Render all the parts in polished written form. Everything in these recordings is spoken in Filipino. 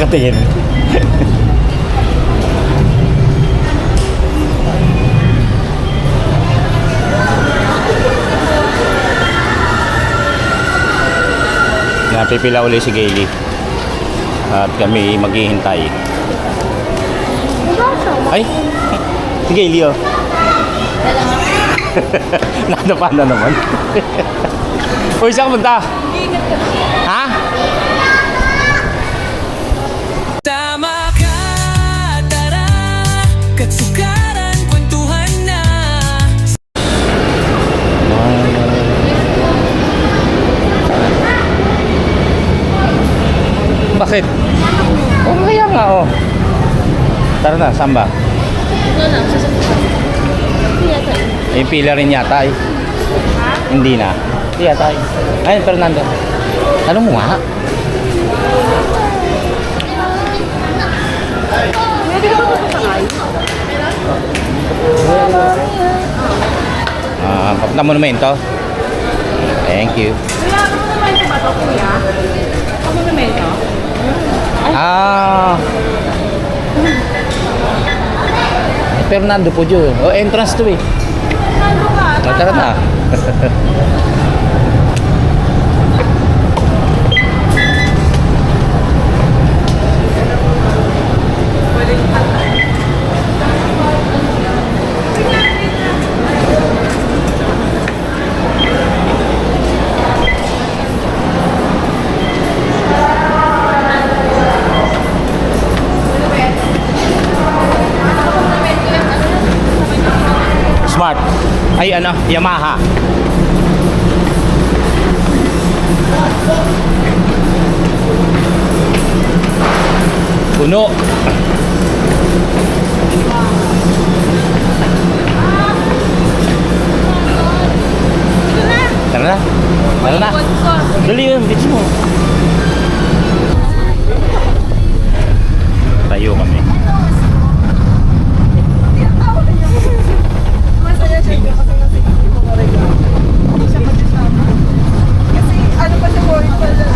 Tingin. Napipila uli si Gailey. At kami maghihintay. Ay! Si Gailey oh. Nadapa na naman. Uy, saan ka punta? Ha? Tama ka, tara, katsukaran, kwentuhan na. Bakit? Oh, kaya nga oh. Tara na, saan ba? Ito lang, sasabihin. Yung pila rin yata eh. Hindi na. Hindi yata eh. Ayun, Fernando. Tanong mo nga. Pwede ka ba masakay? Papunta monumento. Thank you. Kuya, ano monumento ba ito, kuya? Ang monumento? Fernando po dyan. Oh, entrance to eh. Ano ka? Oh, tara na. Smart. Ay ano, Yamaha. Puno. Tara na. Tara na. Dali yun, bitch mo. Tayo kami. Ano pa siya boy pala?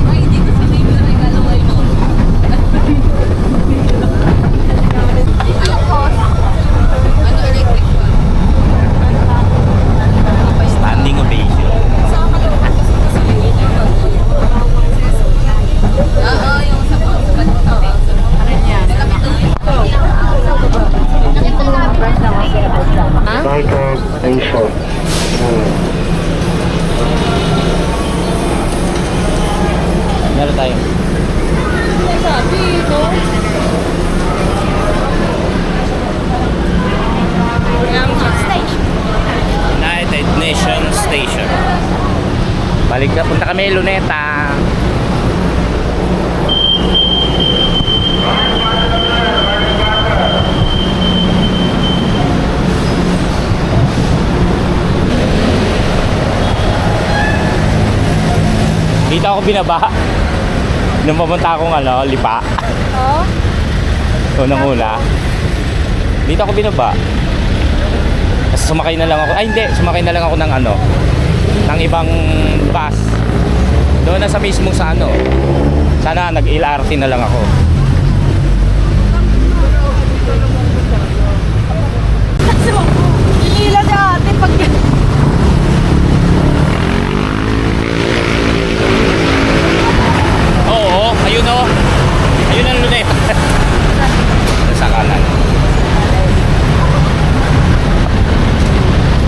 Ay, hindi ko sabi mo na regalo kayo noon. Ano electric ba? Standing ovation. Oo, yung sa pagsabat ko. Ano niya? Ha? Cycle Station. Meron tayo. Sabi ito. United Nations Station. Balik na, punta kami Luneta. Dito ako binaba. Nung papunta akong Lipa. Oo? Unang-una. Dito ako binaba. Tapos sumakay na lang ako. Ay hindi, sumakay na lang ako ng ng ibang bus. Doon na sa mismong sana nag-LRT na lang ako. Hinila dati pag... Oo, ayun o. Ayun ang Luneta. Nasa kanan.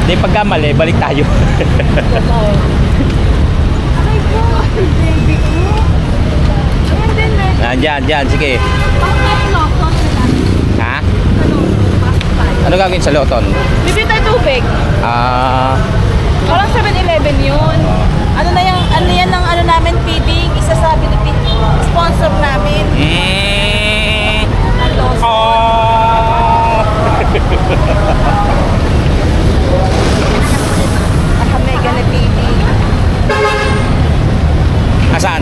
Hindi, pagka mali, balik tayo. Aray ko, baby ko. Ayan din, Diyan, sige. Bakit tayo lockdown sila? Ha? Pasok tayo. Ano gagawin sa Loton? Bibili tayo tubig. Parang 7-Eleven yun. Ano yan ang namin feeding? Isa sa sponsor namin. Kami gonna feeding. Asan?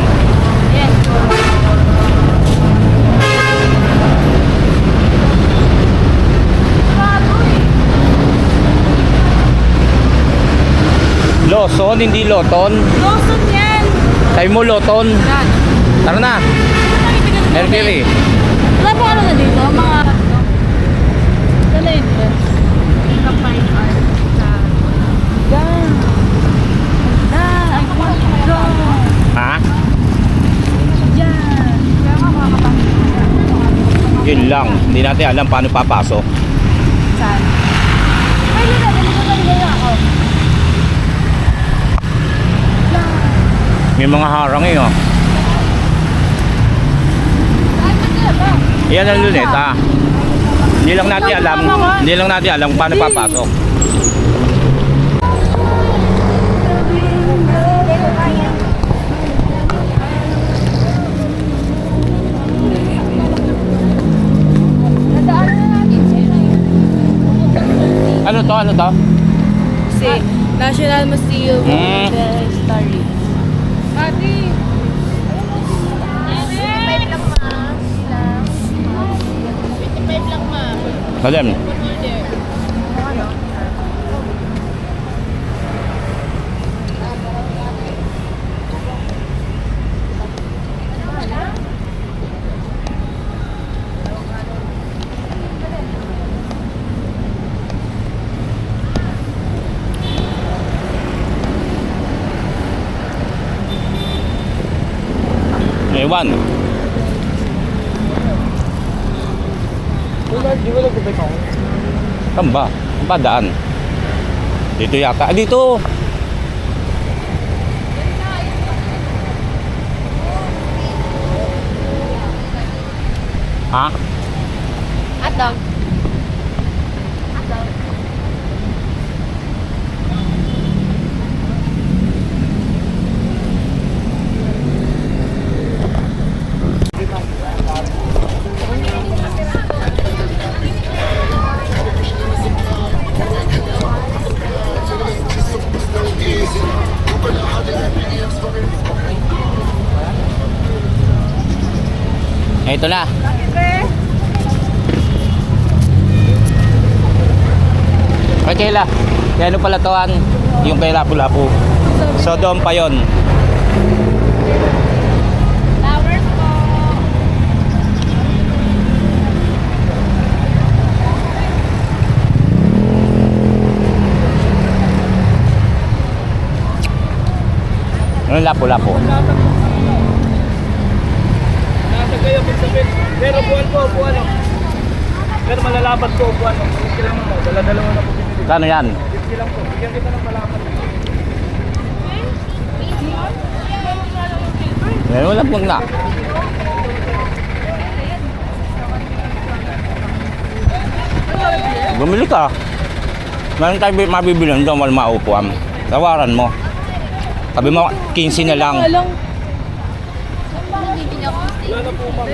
Yes. Lawson, hindi Loton. Lawson yan. Tayo mo Loton. Yan. Tara na. Mercury. Wala pa ano na dito, mga ano. Sana yun. Fine art. Yan. Ay, go. Ha? Yan. Kaya nga makakapasok. Yun lang. Hindi natin alam paano papasok. Saan? Ay, Luna, ganito ako. May mga harang eh, oh. Ay, pati ba? Yan ang luneta. Hindi lang natin alam kung paano papasok. Ano to? Ano to? Si National Museum of the History. Ate! 25 lang ma. 25 lang ma. Salim. Ewan. Saan ba? Saan ba daan? Dito yata. Ah, dito! Ha? Hotdog. Ito na. Ay, Kayla. Kaya ano pala toan? Yung kay Lapu-Lapu. So, doon pa yun. Flowers po. Ano Lapu-Lapu? Nasa kayo magsabit. Pero buwan po, buwan. Pero malalapat po, buwan. Hindi lang mo. Dala-dalawa na po pinili. Kano yan? Hindi lang po. Bigyan kita ng malapat. Wala pong na. Bumili ka. Meron tayo mabibilan doon, wala maupuan. Tawaran mo. Sabi mo, 15 na lang. Wala na po, ma'am.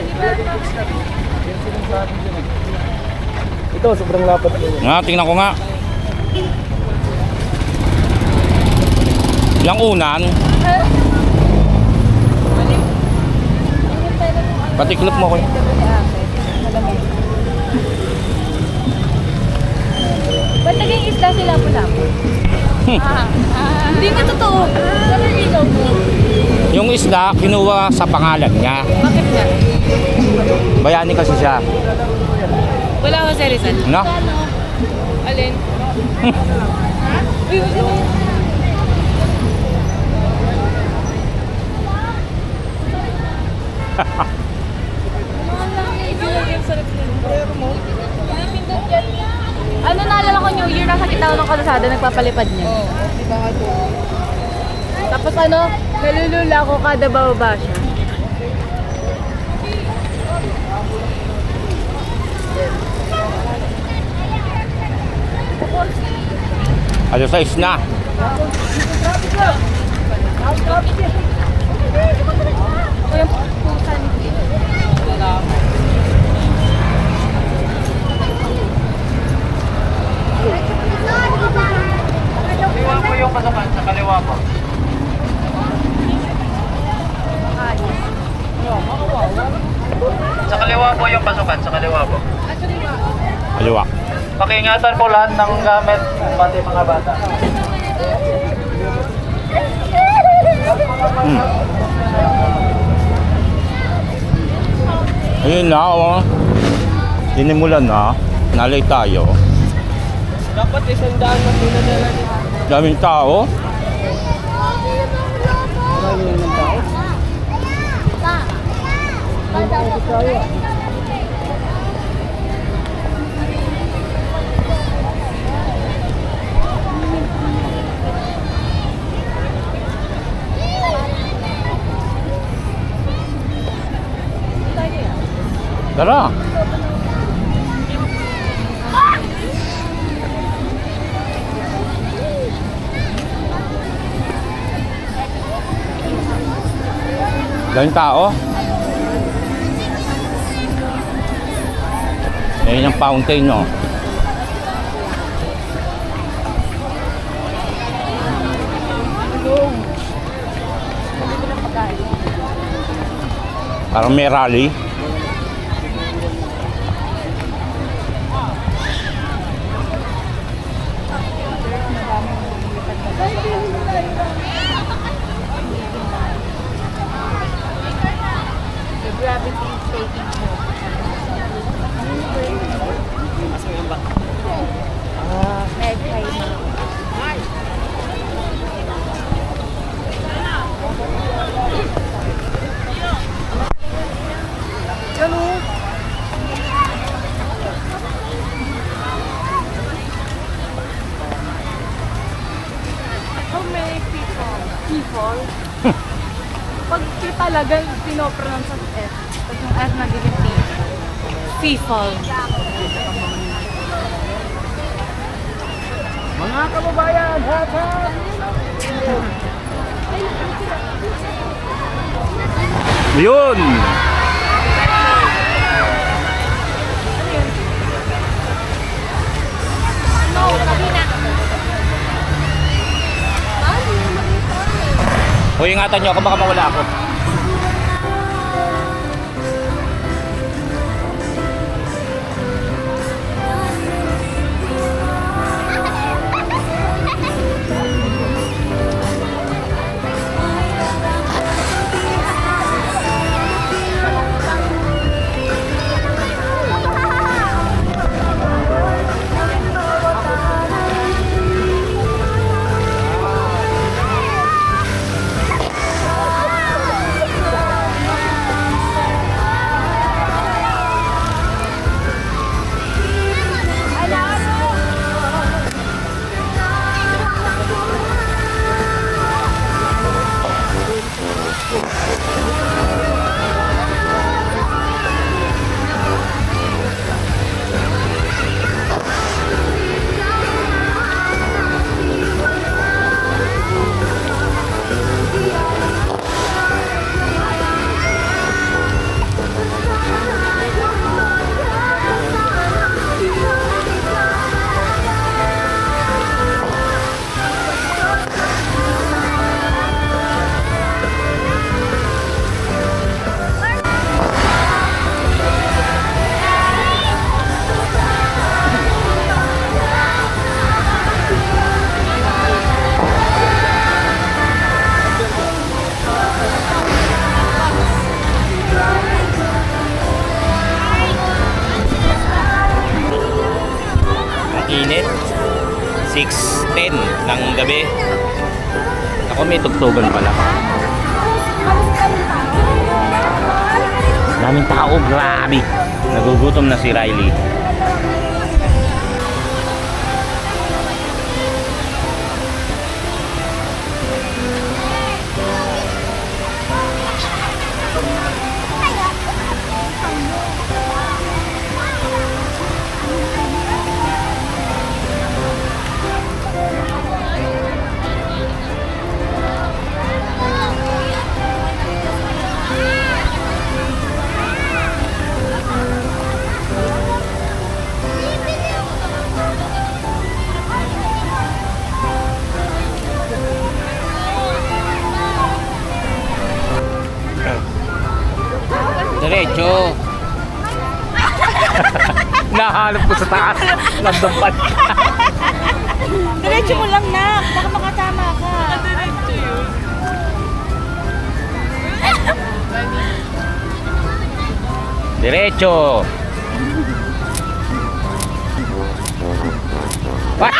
Ito, sobrang lapat po. Nga, tingnan ko nga. Ilang unan. Patiklop mo ko. Ba't naging isda sila po lang? Hindi nga totoo. Sabi ilaw mo. Yung isda, kinuha sa pangalan niya. Bakit nga? Bayani kasi siya. Wala ko sa Rizal. No? Alin? Uy, wala mo. Ano naalala ko New Year, nasa gitna ng kalsada, nagpapalipad niya. Oo, diba nga to? Tapos ano, nalulula ko kada bababa siya. Alas 6 na. O yung pusa ni Kaliwa po yung pasukan, sa kaliwa po. Sa kaliwa po yung pasukan, sa kaliwa po. Kaliwa. Pakiingatan po lahat ng gamit, pati mga bata. Ayun na, oh. Sinimulan na. Nalay tayo. Dapat 100 na pinadala nila. Daming tao. Tara. Daming tao. Ayan yung fountain, no? Parang may rally. The gravity is taking hold. Medhay na. How many people? People? Pag P talaga, pinopronounce ang F. Pag yung F nagiging P. People. Mga kababayan, hat-hat! Yun! No, kabina. O ingatan nyo ako, baka mawala ako. Init. 6:10 ng gabi. Ako may tugtugan pala. Daming tao, grabe. Nagugutom na si Riley. Diretso. Nahanap ko sa taas. Nandun pa. Diretso mo lang na. Baka makatama ka. Diretso yun. Hindi, Diretso. What?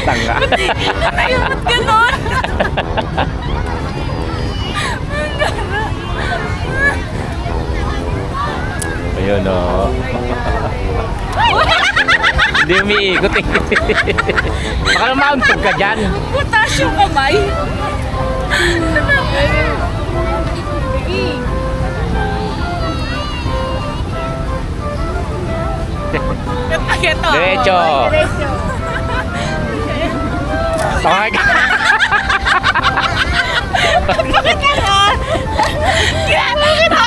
Tanga. Ganon! Ayun o. Hindi umiikot eh. Baka naman mauntog ka dyan. Putas yung kamay. Ito. Diretso. Diretso. Tawag. Bakit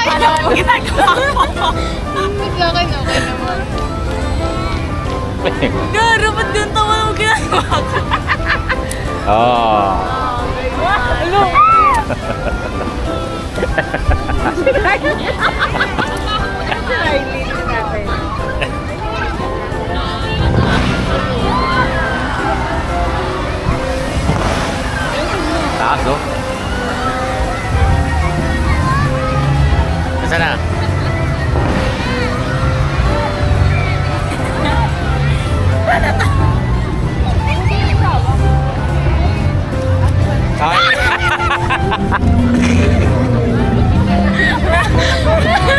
ano? Ginagawa mo. Sa akin, okay naman. Garo, ba't ganito mo ginagawa ko? Oh. Ano? Riley, natin. Taas oh. Nasaan na? Ay.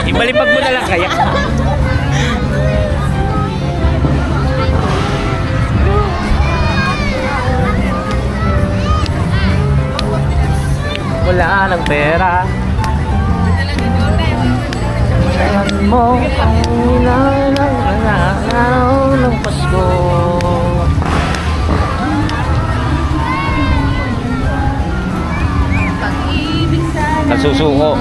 Ibalipag mo na lang kaya. Wala ng pera. Alam mo ang ilan ng araw ng Pasko. Nagsusuko.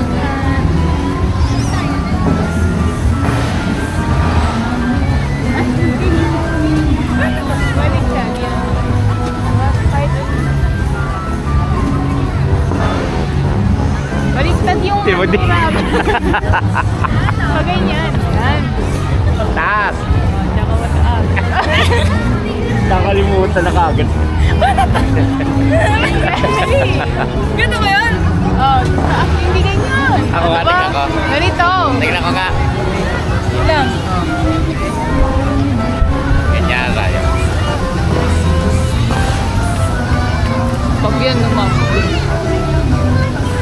Balik siya. Baliktad yung Di mo di- Paganyan. Yan. Taas. Tsaka mataas. Nakalimutan na kagad. Ganito ba yun? Oh, hindi ganyan. Ako nga, Ano ba? tingnan ko. Ganito. Tingnan ko nga. Yun lang. Ganyan tayo. Pag yan naman.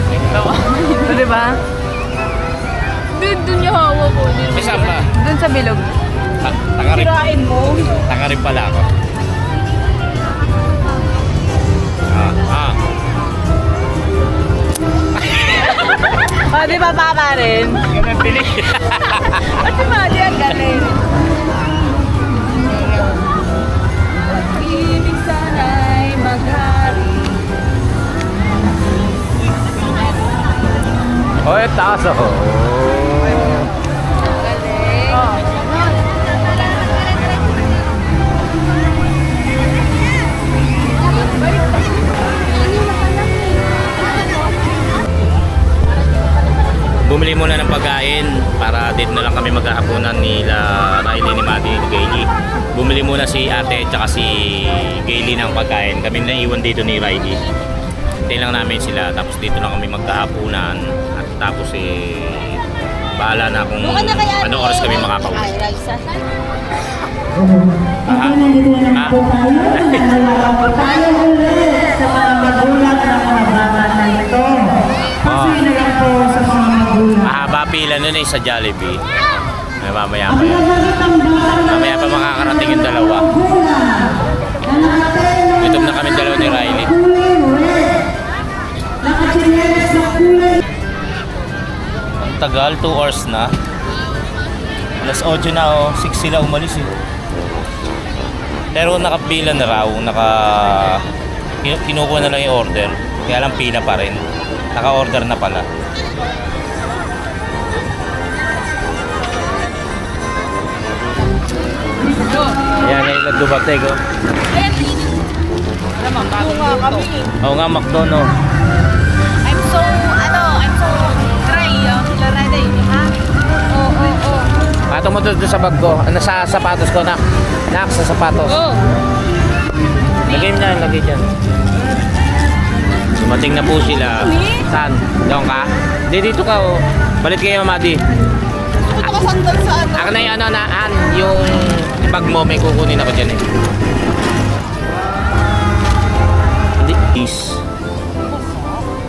Ito. Ito, di ba? Doon yung hawak ko. May saan pa? Doon sa bilog. Tanga rin. Sirain mo. Tanga rin pala ako. Ah. Oh, di ba papa rin? Ganun pili. Ba't si Mali ang galing? Ibig sana'y maghari. Oy, taas ako. Galing. Oh. Bumili muna ng pagkain para dito na lang kami maghahaponan nila Riley, ni Maddie, ni Gayle. Bumili muna si ate at si Gayle ng pagkain. Kami naiwan dito ni Riley. Hintayin lang namin sila tapos dito lang kami maghahaponan at tapos bahala na kung anong oras kami makakauwi. Nandito na po tayo. Nandito po tayo ulit sa mga magulang ng mga bata na ito. Pasuyin na lang po sa mga magulang. Mahaba pila nun sa Jollibee. Ay, mamaya Ang pa yan. pinagagit ng bata Mamaya pa makakarating yung dalawa. Gutom na kami dalawa ni Riley. Nakachinelas na kulay. Ang tagal, 2 hours na. Alas 8 na oh, 6 sila umalis eh. Pero nakapila na raw, kinukuha na lang yung order. Kaya lang pila pa rin. Naka-order na pala. Ayan na yung nagdubateg oh. Oo nga, McDo no. I'm so dry. Larada yun, ha? Oo. Patong mo doon sa bag ko. Ano sa sapatos ko, nak? Nak, sa sapatos. Oo. Lagay mo na, lagay dyan. Dumating na po sila. Saan? Doon ka? Hindi, dito ka oh. Balit kayo, Madi. Ako na yung ano naan, yung bag mo, may kukunin ako dyan eh. Hindi, is.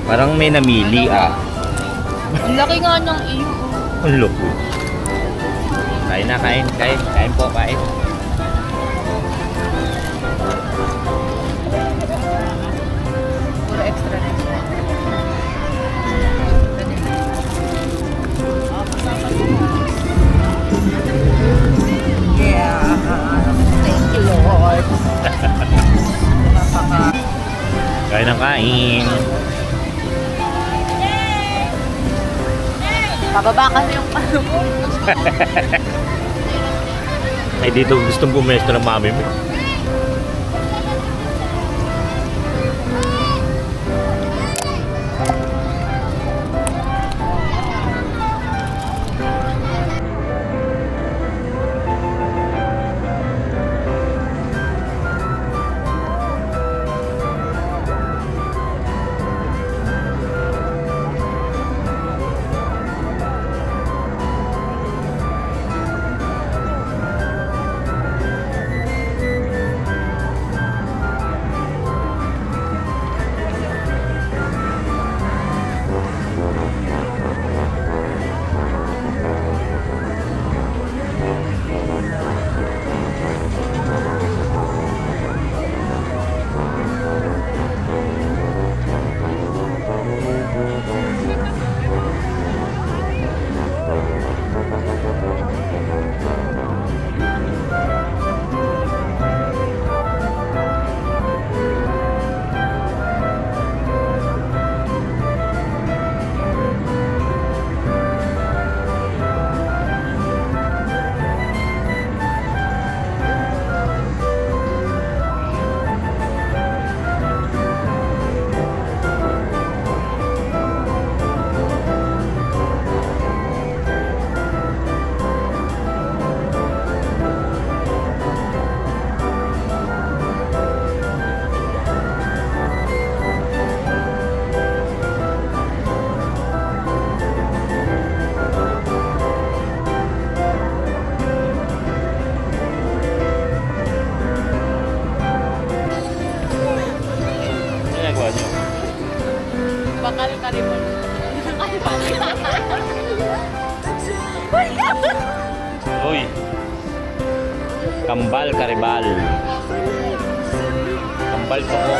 Parang may namili ah. Ang laki nga ng iyo. Ang loko. Kain na, kain. Kain po, kain. Puro extra na. Kain na, kain. Pababa kasi yung ano mo. Ay, dito gustong bumesto ng mami mo. Bakal karibon. Uy. Kambal karibal. Kambal toko.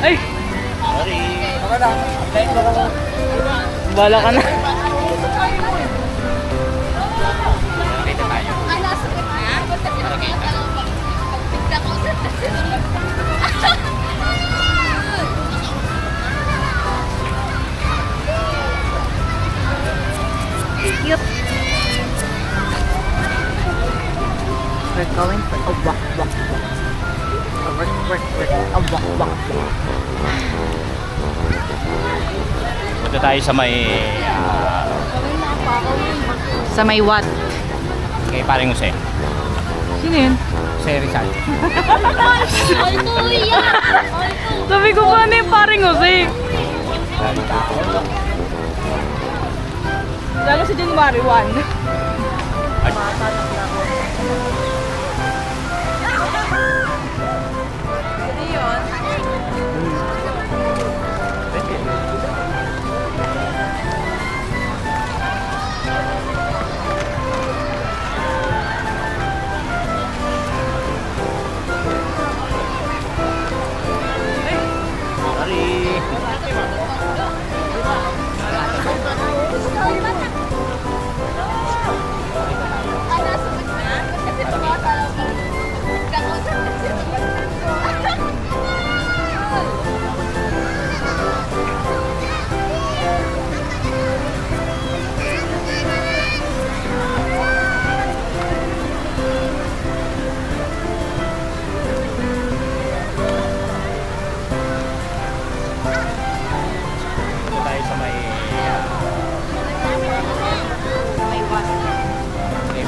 Ay! Sorry. Bala ka na. Nakita tayo. Cute. We're going for a walk. A walk. Punta tayo sa may Sa may what? kay paring Jose. Sino yun? Jose Rizal. Sabi ko ba na yung paring Jose? Lalo si January 1. Sorry.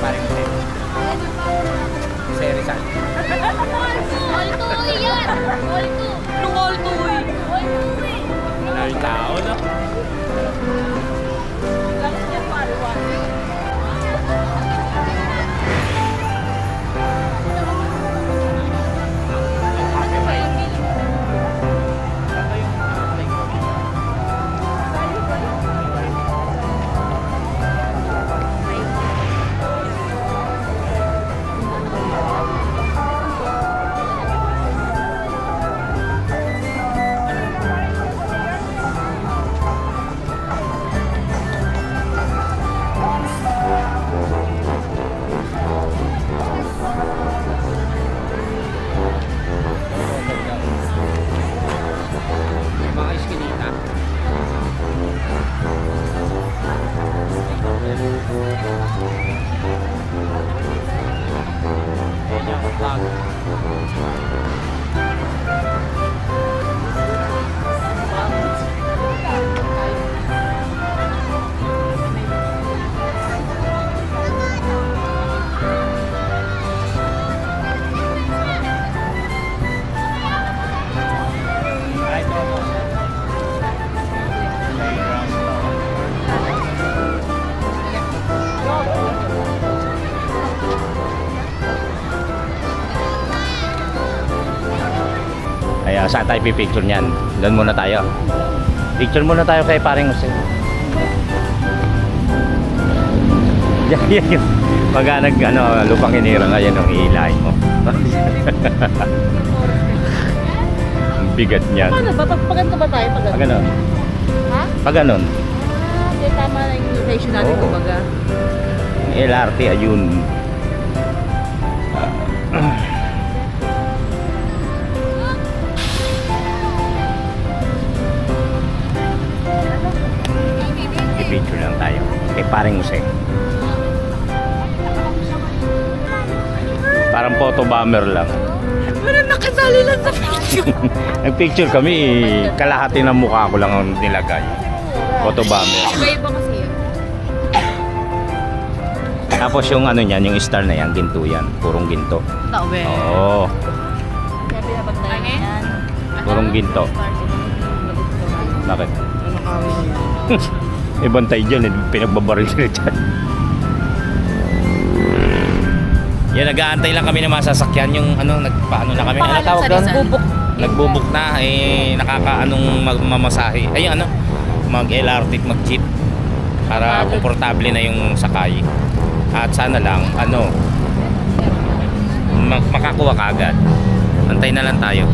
paring Jose. Jose Rizal. All-to yan! All-to! Anong all-to eh? All-to eh! Maraming tao, no? Lang yan, paliwan. Mga iskinita. Ayan yung vlog. Ay, ito po. Ay, saan tayo pipicture niyan? Doon muna tayo. Picture muna tayo kay paring Jose. Yan yung pag lupang hinirang, ayan ang iilahin mo. Ang bigat niyan. Paano ba? Pagpaganda ba tayo? Pag Paganda? ganon. Ha? Pag ganon. Hindi, tama na yung location natin Oo. kumbaga. LRT ayun. I-picture lang tayo kay paring Jose. Parang photo bomber lang. Parang nakasali lang sa picture. Nag-picture kami, kalahati ng mukha ko lang ang nilagay. Photo bomber. Iba-iba kasi yun. Tapos yung ano niyan, yung star na yan, ginto yan. Purong ginto. Tao ba? Oo. Sabi na pag tayo yan. Purong ginto. Bakit? Ibantay dyan, pinagbabaril sila dyan. Yan, nag-aantay lang kami ng mga sasakyan. Yung ano, nagpaano na kami. Ano tawag doon? Bubuk. Nagbubuk na, nakakaanong mamasahe. Ay, ano, mag-LRT, mag-jeep. Para komportable na yung sakay. At sana lang, ano, makakuha ka agad. Antay na lang tayo.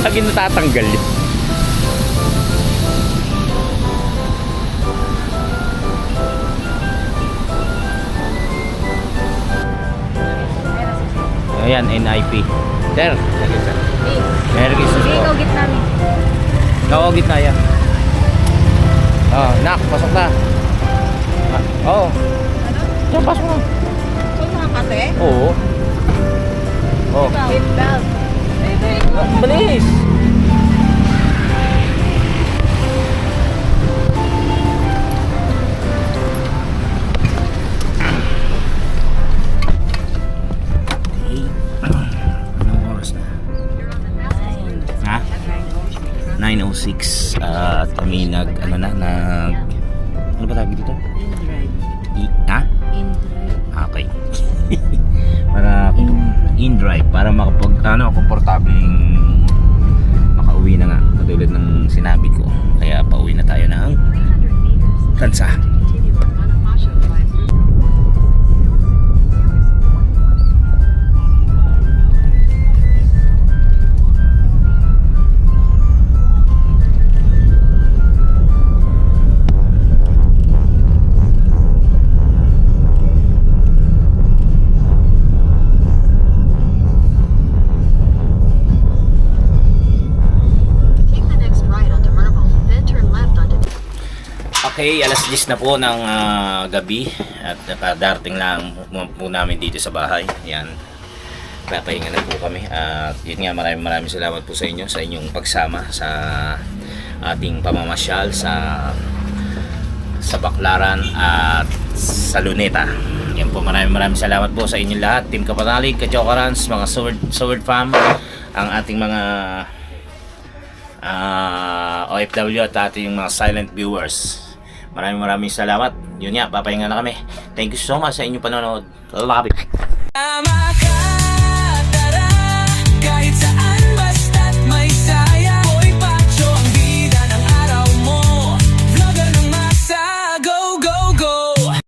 Lagi natatanggal yun. Ayan, NIP. Sir, Merry Christmas po. Ikaw gitna ni. Oo, gitna yan. Oh, nak, pasok na. Oo. Diyan, pasok na. So, nakakate? Oo. Oh. Wait lang. Bilis! Anong oras na? Ha? 9:06 at kami ano ba tawag dito? Ha? Okay. Para in-drive para komportableng makauwi na nga katulad ng sinabi ko, kaya pauwi na tayo ng Kansa. Okay, alas 10 na po ng gabi at nakadarating lang po namin dito sa bahay. Yan. Papahinga na po kami. At yun nga, maraming salamat po sa inyo sa inyong pagsama sa ating pamamasyal sa Baclaran at sa Luneta. Yan po, maraming salamat po sa inyong lahat. Team Kapanalig, Kachokarans, mga Sword Fam, ang ating mga OFW at ating mga silent viewers. Maraming salamat. Yun nga, papahinga na kami. Thank you so much sa inyong panonood. Love it. Tama ka.